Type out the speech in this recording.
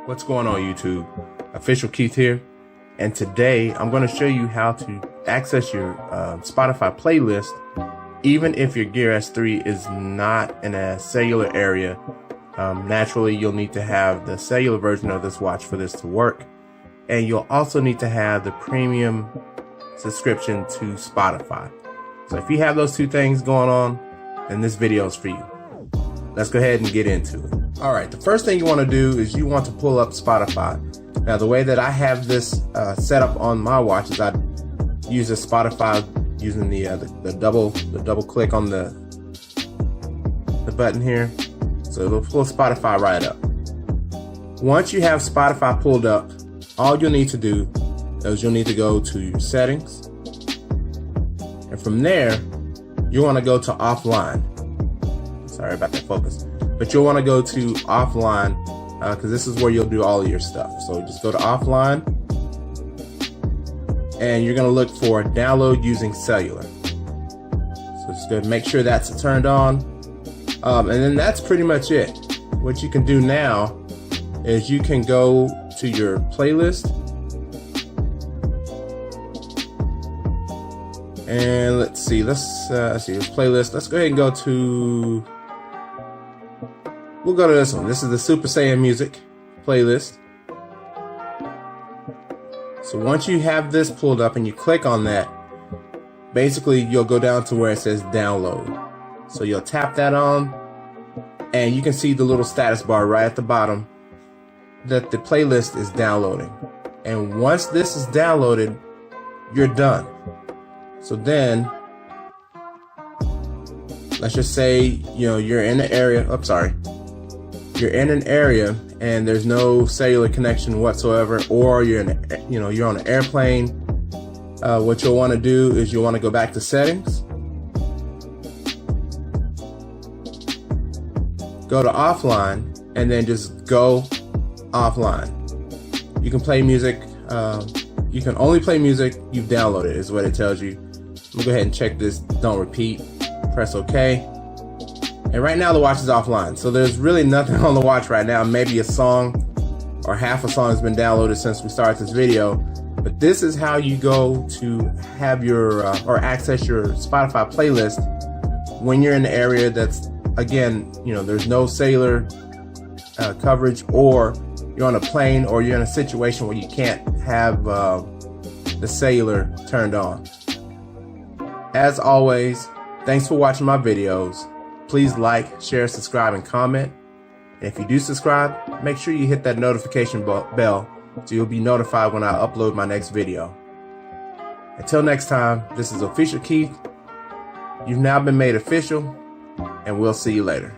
What's going on YouTube? Official Keith here, and today I'm going to show you how to access your Spotify playlist even if your Gear S3 is not in a cellular area. Naturally, you'll need to have the cellular version of this watch for this to work, and you'll also need to have the premium subscription to Spotify. So if you have those two things going on, then this video is for you. Let's go ahead and get into it. Alright, the first thing you want to do is you want to pull up Spotify. Now the way that I have this set up on my watch is I use a Spotify using the double click on the button here. So it'll pull Spotify right up. Once you have Spotify pulled up, all you'll need to do is you'll need to go to your settings, and from there you want to go to offline. Sorry about that focus, but you'll want to go to offline because this is where you'll do all of your stuff. So just go to offline, and you're going to look for download using cellular. So just go make sure that's turned on, and then that's pretty much it. What you can do now is you can go to your playlist, and let's see this playlist. Let's go ahead and go to, we'll go to this one. This is the Super Saiyan Music playlist. So once you have this pulled up and you click on that, basically you'll go down to where it says download. So you'll tap that on, and you can see the little status bar right at the bottom that the playlist is downloading. And once this is downloaded, you're done. So then, let's just say, you're in an area, you're in an area and there's no cellular connection whatsoever, or you're on an airplane. What you'll want to do is you'll want to go back to settings, go to offline, and then just go offline. You can play music. You can only play music you've downloaded is what it tells you. Let me go ahead and check this. Don't repeat. Press OK. And right now the watch is offline, so there's really nothing on the watch right now. Maybe a song or half a song has been downloaded since we started this video. But this is how you go to have your or access your Spotify playlist when you're in the area that's, again, there's no cellular coverage, or you're on a plane, or you're in a situation where you can't have the cellular turned on. As always, thanks for watching my videos. Please like, share, subscribe, and comment. And if you do subscribe, make sure you hit that notification bell so you'll be notified when I upload my next video. Until next time, this is Official Keith. You've now been made official, and we'll see you later.